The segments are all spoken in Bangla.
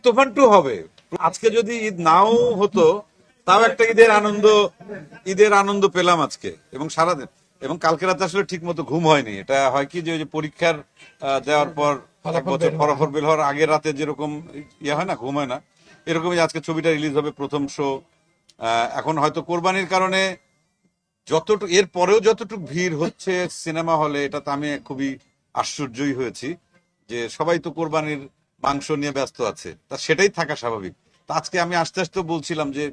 তুফান 2 হবে। আজকে যদি ঈদ নাও হতো তাও একটা ঈদের আনন্দ পেলাম আজকে এবং সারাদিন। এবং কালকে রাতে আসলে ঠিক মতো ঘুম হয়নি। এটা হয় কি যে ওই যে পরীক্ষার দেওয়ার পর এক বছর ফলাফল বের হওয়ার আগের রাতে যেরকম ইয়ে হয় না, ঘুম হয় না, এরকমই আজকে ছবিটা রিলিজ হবে, প্রথম শো। এখন হয়তো কোরবানির কারণে যতটুকু এর পরেও যতটুকু ভিড় হচ্ছে সিনেমা হলে, এটাতে আমি খুবই আশ্চর্যই হয়েছি যে সবাই তো কোরবানির মাংস নিয়ে ব্যস্ত আছে, তা সেটাই থাকা স্বাভাবিক। তা আজকে আমি আস্তে আস্তে বলছিলাম যে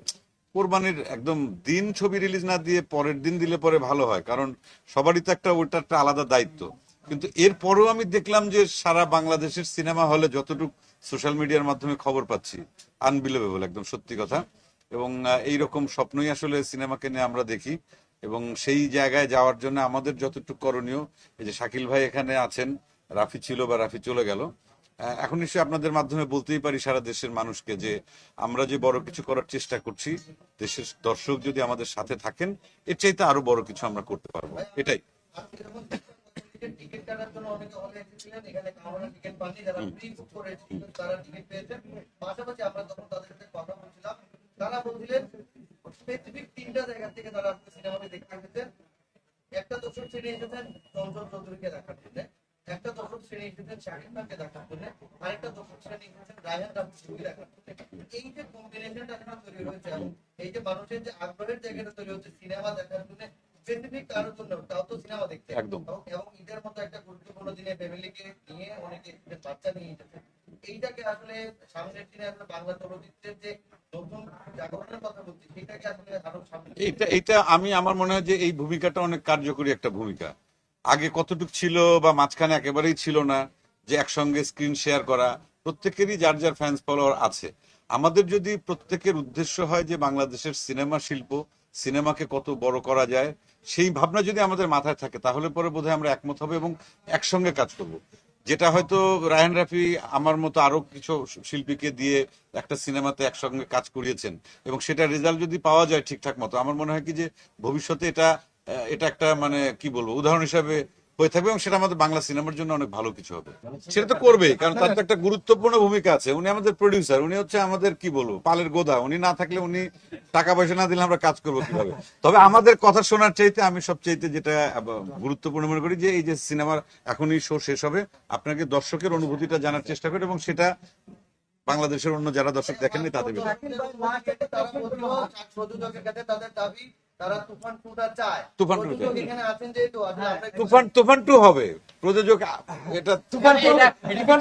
কোরবানির একদম দিন ছবি রিলিজ না দিয়ে পরের দিন দিলে পরে ভালো হয়, কারণ সবারই তো ওটা একটা আলাদা দায়িত্ব। কিন্তু এরপরেও আমি দেখলাম যে সারা বাংলাদেশের সিনেমা হলে যতটুকু সোশ্যাল মিডিয়ার মাধ্যমে খবর পাচ্ছি, আনবিলিভেবল, একদম সত্যি কথা। এবং এইরকম স্বপ্নই আসলে সিনেমাকে নিয়ে আমরা দেখি। এবং সেই জায়গায় যাওয়ার জন্য আমাদের যতটুকু করণীয়, এই যে শাকিল ভাই এখানে আছেন, রাফি ছিল বা রাফি চলে গেল, এখন নিশ্চয়ই আপনাদের মাধ্যমে বলতেই পারি সারা দেশের মানুষকে যে আমরা যে বড় কিছু করার চেষ্টা করছি, দেশের দর্শক যদি আমাদের সাথে থাকেন, এর চাইতে আরো বড় কিছু আমরা করতে পারবো, এটাই। টিকিট কাটার জন্য অনেকে হলে এসেছিলেন, এখানে কারণে টিকিট পাননি, যারা প্রি বুক করেছিল তারা টিকিট পেয়েছেন। পাশাপাশি আমরা যখন তাদের সাথে কথা বলছিলাম, তারা বলছিলেন স্পেসিফিক 3টা জায়গা থেকে তারা সিনেমাটি দেখতে এসেছেন। একটা দর্শক শ্রেণী এসেছেন চঞ্চল চৌধুরীকে দেখার জন্য, একটা দর্শক শ্রেণী এসেছেন শাকিব খানকে দেখার জন্য, আরেকটা দর্শক শ্রেণী এসেছেন রায়হান রাফিকে দেখার জন্য। এই যে কম্বিনেশনটা এখানে তৈরি হয়েছে এবং এই যে মানুষের যে আগ্রহের জায়গাটা তৈরি হচ্ছে সিনেমা দেখার জন্য, স্পেসিফিক কারোর জন্য, তাও তো সিনেমা দেখতে একদম। এবং ঈদের মতো একটা গুরুত্বপূর্ণ দিনে ফ্যামিলিকে নিয়ে অনেকে বাচ্চা নিয়ে এসেছে। এইটাকে আসলে সামনের দিনে আসলে বাংলা চলচ্চিত্রের যে নতুন জাগরণের কথা বলছি, সেটাকে আসলে আরো সামনে এটা আমি আমার মনে হয় যে এই ভূমিকাটা অনেক কার্যকরী একটা ভূমিকা। আগে কতটুকু ছিল বা মাঝখানে একেবারেই ছিল না যে একসঙ্গে স্ক্রিন শেয়ার করা। প্রত্যেকেরই যার যার ফ্যান্স ফলোয়ার আছে। আমাদের যদি প্রত্যেকের উদ্দেশ্য হয় যে বাংলাদেশের সিনেমা শিল্প, সিনেমাকে কত বড় করা যায়, সেই ভাবনা যদি আমাদের মাথায় থাকে, তাহলে পরে বোধহয় আমরা একমত হবে এবং একসঙ্গে কাজ করব। যেটা হয়তো রায়হান রাফি আমার মতো আরো কিছু শিল্পীকে দিয়ে একটা সিনেমাতে একসঙ্গে কাজ করিয়েছেন এবং সেটা রেজাল্ট যদি পাওয়া যায় ঠিকঠাক মতো, আমার মনে হয় কি যে ভবিষ্যতে এটা একটা মানে কি বলবো উদাহরণ হিসাবে হয়ে থাকবে এবং সেটা আমাদের বাংলা সিনেমার জন্য অনেক ভালো কিছু হবে। সেটা তো করবেই, কারণ তার তো একটা গুরুত্বপূর্ণ ভূমিকা আছে। উনি আমাদের প্রডিউসার, উনি হচ্ছে আমাদের কি বলবো পালের গোদা। উনি না থাকলে, উনি টাকা পয়সা না দিলে আমরা কাজ করবো কিভাবে? তবে আমাদের কথা শোনার চাইতে আমি সবচাইতে যেটা গুরুত্বপূর্ণ মনে করি যে এই যে সিনেমার এখনই শো শেষ হবে, আপনাকে দর্শকের অনুভূতিটা জানার চেষ্টা করেন এবং সেটা বাংলাদেশের অন্য যারা দর্শক দেখেননি তাদের তাদের দাবি তারা তুফান 2টা চায়। তুফান 2 এখানে আছেন যেহেতু তুফান 2 হবে প্রযোজক, এটা তুফান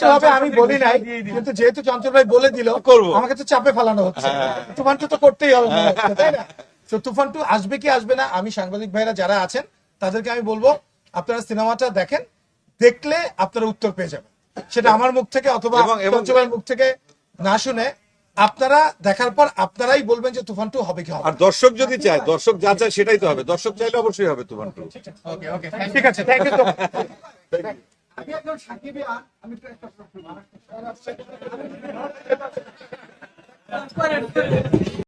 2 হবে আমি বলি নাই, কিন্তু যেহেতু চঞ্চল ভাই বলে দিল করবো, আমাকে তো চাপে ফেলানো হচ্ছে। তুফান 2 তো করতেই হবে, তাই না? তো তুফান 2 আসবে কি আসবে না, আমি সাংবাদিক ভাইরা যারা আছেন তাদেরকে আমি বলবো আপনারা সিনেমাটা দেখেন, দেখলে আপনারা উত্তর পেয়ে যাবেন। সেটা আমার মুখ থেকে অথবা চঞ্চল ভাইয়ের মুখ থেকে না শুনে আপনারা দেখার পর আপনারাই বলবেন যে তুফান 2 হবে কি হবে। আর দর্শক যদি চায়, দর্শক যা চায় সেটাই তো হবে। দর্শক চাইলে অবশ্যই হবে তুফান 2। ওকে ওকে ঠিক আছে, থ্যাংক ইউ। আমি একজন সাকিবি, আমি তো একটা প্রশ্ন